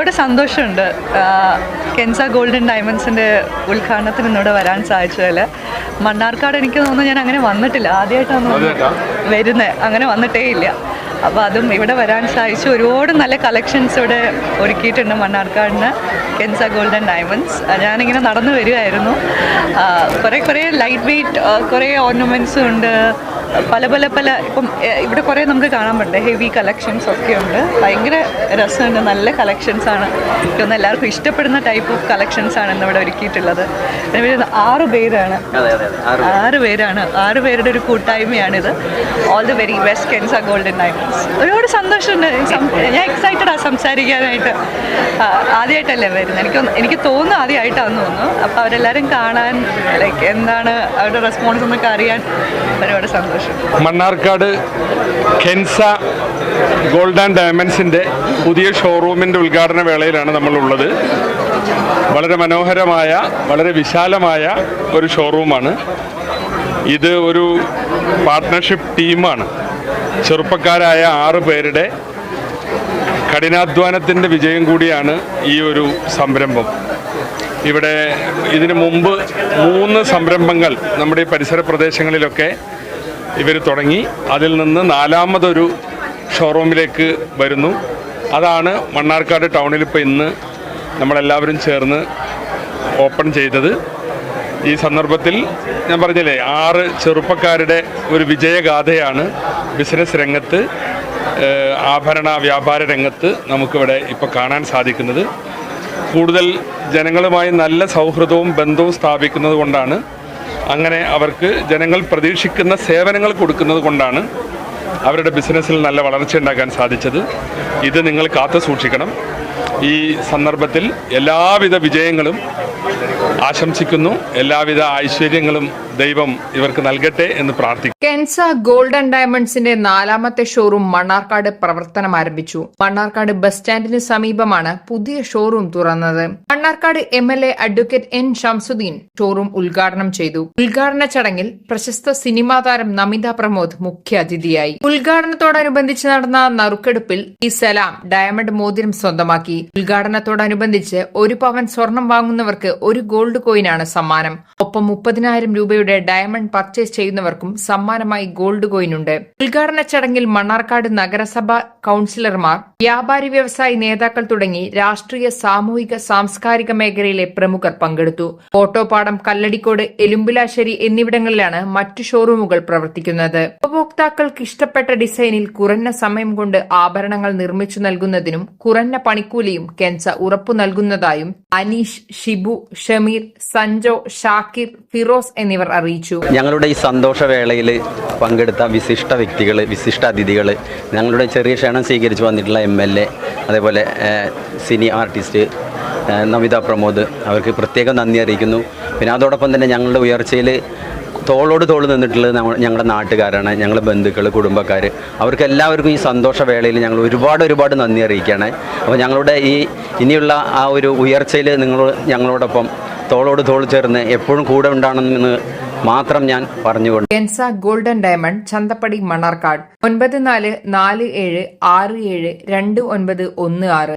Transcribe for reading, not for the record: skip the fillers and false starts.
ഒരുപാട് സന്തോഷമുണ്ട് കെൻസ ഗോൾഡൻ ഡയമണ്ട്സിൻ്റെ ഉദ്ഘാടനത്തിന് ഇന്നിവിടെ വരാൻ സാധിച്ചതിൽ. മണ്ണാർക്കാട് എനിക്ക് തോന്നുന്നു ഞാൻ അങ്ങനെ വന്നിട്ടില്ല, ആദ്യമായിട്ടാണ് വരുന്നത്, അങ്ങനെ വന്നിട്ടേ ഇല്ല. അപ്പോൾ അതും ഇവിടെ വരാൻ സാധിച്ചു. ഒരുപാട് നല്ല കളക്ഷൻസ് ഇവിടെ ഒരുക്കിയിട്ടുണ്ട് മണ്ണാർക്കാടിന് കെൻസ ഗോൾഡൻ ഡയമണ്ട്സ്. ഞാനിങ്ങനെ നടന്നു വരികയായിരുന്നു. കുറേ ലൈറ്റ് വെയ്റ്റ് കുറേ ഓർണമെൻറ്റ്സും ഉണ്ട്, പല ഇപ്പം ഇവിടെ കുറേ നമുക്ക് കാണാൻ പറ്റും, ഹെവി കളക്ഷൻസ് ഒക്കെ ഉണ്ട്. ഭയങ്കര രസമുണ്ട്, നല്ല കളക്ഷൻസാണ്. എനിക്കൊന്ന് എല്ലാവർക്കും ഇഷ്ടപ്പെടുന്ന ടൈപ്പ് ഓഫ് കളക്ഷൻസാണ് ഇന്നിവിടെ ഒരുക്കിയിട്ടുള്ളത്. പിന്നെ 6 പേരാണ്, 6 പേരുടെ ഒരു കൂട്ടായ്മയാണിത്. ഓൾ ദി വെരി ബെസ്റ്റ് കെൻസ ഗോൾഡൻ ഡയമണ്ട്സ്. ഒരുപാട് സന്തോഷമുണ്ട്, ഞാൻ എക്സൈറ്റഡാണ് സംസാരിക്കാനായിട്ട്. ആദ്യമായിട്ടല്ലേ വരുന്നത്, എനിക്ക് തോന്നുന്നു ആദ്യമായിട്ടാണെന്ന് തോന്നുന്നു. അപ്പോൾ അവരെല്ലാവരും കാണാൻ ലൈക്ക് എന്താണ് അവരുടെ റെസ്പോൺസ് എന്നൊക്കെ അറിയാൻ ഒരുപാട് സന്തോഷം. മണ്ണാർക്കാട് കെൻസ ഗോൾഡ് ആൻഡ് ഡയമണ്ട്സിൻ്റെ പുതിയ ഷോറൂമിൻ്റെ ഉദ്ഘാടന വേളയിലാണ് നമ്മളുള്ളത്. വളരെ മനോഹരമായ, വളരെ വിശാലമായ ഒരു ഷോറൂമാണ് ഇത്. ഒരു പാർട്ട്ണർഷിപ്പ് ടീമാണ്. ചെറുപ്പക്കാരായ 6 പേരുടെ കഠിനാധ്വാനത്തിൻ്റെ വിജയം കൂടിയാണ് ഈ ഒരു സംരംഭം. ഇവിടെ ഇതിനു മുമ്പ് 3 സംരംഭങ്ങൾ നമ്മുടെ ഈ പരിസര പ്രദേശങ്ങളിലൊക്കെ ഇവർ തുടങ്ങി. അതിൽ നിന്ന് 4മതൊരു ഷോറൂമിലേക്ക് വരുന്നു. അതാണ് മണ്ണാർക്കാട് ടൗണിൽ ഇപ്പോൾ ഇന്ന് നമ്മളെല്ലാവരും ചേർന്ന് ഓപ്പൺ ചെയ്തത്. ഈ സന്ദർഭത്തിൽ ഞാൻ പറഞ്ഞില്ലേ, 6 ചെറുപ്പക്കാരുടെ ഒരു വിജയഗാഥയാണ് ബിസിനസ് രംഗത്ത്, ആഭരണ വ്യാപാര രംഗത്ത് നമുക്കിവിടെ ഇപ്പോൾ കാണാൻ സാധിക്കുന്നത്. കൂടുതൽ ജനങ്ങളുമായി നല്ല സൗഹൃദവും ബന്ധവും സ്ഥാപിക്കുന്നത് കൊണ്ടാണ്, അങ്ങനെ അവർക്ക് ജനങ്ങൾ പ്രതീക്ഷിക്കുന്ന സേവനങ്ങൾ കൊടുക്കുന്നത് കൊണ്ടാണ് അവരുടെ ബിസിനസ്സിൽ നല്ല വളർച്ച ഉണ്ടാക്കാൻ സാധിച്ചത്. ഇത് നിങ്ങൾ കാത്തു സൂക്ഷിക്കണം. ഈ സന്ദർഭത്തിൽ എല്ലാവിധ വിജയങ്ങളും ആശംസിക്കുന്നു. എല്ലാവിധ ഐശ്വര്യങ്ങളും ദൈവം ഇവർക്ക് നൽകട്ടെ എന്ന് പ്രാർത്ഥിക്കുന്നു. കെൻസ ഗോൾഡ് ആൻഡ് ഡയമണ്ട്സിന്റെ 4മത്തെ ഷോറൂം മണ്ണാർക്കാട് പ്രവർത്തനം ആരംഭിച്ചു. മണ്ണാർക്കാട് ബസ് സ്റ്റാൻഡിന് സമീപമാണ് പുതിയ ഷോറൂം തുറന്നത്. Mannarkkad MLA advocate N. Shamsuddin showroom ഉദ്ഘാടനം ചെയ്തു. ഉദ്ഘാടന ചടങ്ങിൽ പ്രശസ്ത സിനിമാ താരം നമിത പ്രമോദ് മുഖ്യാതിഥിയായി. ഉദ്ഘാടനത്തോടനുബന്ധിച്ച് നടന്ന നറുക്കെടുപ്പിൽ ഈ സലാം ഡയമണ്ട് മോതിരം സ്വന്തമാക്കി. ഉദ്ഘാടനത്തോടനുബന്ധിച്ച് 1 പവൻ സ്വർണം വാങ്ങുന്നവർക്ക് 1 ഗോൾഡ് കോയിനാണ് സമ്മാനം. ഒപ്പം 30,000 രൂപയുടെ ഡയമണ്ട് പർച്ചേസ് ചെയ്യുന്നവർക്കും സമ്മാനമായി ഗോൾഡ് കോയിനുണ്ട്. ഉദ്ഘാടന ചടങ്ങിൽ മണ്ണാർക്കാട് നഗരസഭ കൌൺസിലർമാർ, വ്യാപാരി വ്യവസായി നേതാക്കൾ തുടങ്ങി രാഷ്ട്രീയ, സാമൂഹിക, സാംസ്കാരിക മേഖലയിലെ പ്രമുഖർ പങ്കെടുത്തു. കോട്ടോപ്പാടം, കല്ലടിക്കോട്, എലുമ്പിലാശ്ശേരി എന്നിവിടങ്ങളിലാണ് മറ്റു ഷോറൂമുകൾ പ്രവർത്തിക്കുന്നത്. ഉപഭോക്താക്കൾക്ക് ഇഷ്ടപ്പെട്ട ഡിസൈനിൽ കുറഞ്ഞ സമയം കൊണ്ട് ആഭരണങ്ങൾ നിർമ്മിച്ചു നൽകുന്നതിനും കുറഞ്ഞ പണിക്കൂലിയും കെൻസ ഉറപ്പു നൽകുന്നതായും അനീഷ്, ഷിബു, ഷമീർ, സഞ്ജോ, ഷാക്കിർ, ഫിറോസ് എന്നിവർ അറിയിച്ചു. ഞങ്ങളുടെ ഈ സന്തോഷവേളയിൽ പങ്കെടുത്ത വിശിഷ്ട വ്യക്തികൾ, വിശിഷ്ട അതിഥികൾ, ഞങ്ങളുടെ ചെറിയ ക്ഷണം സ്വീകരിച്ചു വന്നിട്ടുള്ള MLA, അതേപോലെ സിനി ആർട്ടിസ്റ്റ് നമിത പ്രമോദ്, അവർക്ക് പ്രത്യേകം നന്ദി അറിയിക്കുന്നു. പിന്നെ അതോടൊപ്പം തന്നെ ഞങ്ങളുടെ ഉയർച്ചയിൽ തോളോട് തോൾ നിന്നിട്ടുള്ളത് ഞങ്ങളുടെ നാട്ടുകാരാണ്, ഞങ്ങളുടെ ബന്ധുക്കൾ, കുടുംബക്കാർ. അവർക്ക് എല്ലാവർക്കും ഈ സന്തോഷവേളയിൽ ഞങ്ങൾ ഒരുപാട് നന്ദി അറിയിക്കുകയാണ്. അപ്പോൾ ഞങ്ങളുടെ ഈ ഇനിയുള്ള ആ ഒരു ഉയർച്ചയിൽ നിങ്ങൾ ഞങ്ങളോടൊപ്പം തോളോട് തോൾ ചേർന്ന് എപ്പോഴും കൂടെ ഉണ്ടാകണമെന്ന് മാത്രം ഞാൻ പറഞ്ഞുകൊണ്ട്. Kenza golden diamond, Chanthappadi, Mannarkkad. 9447672916.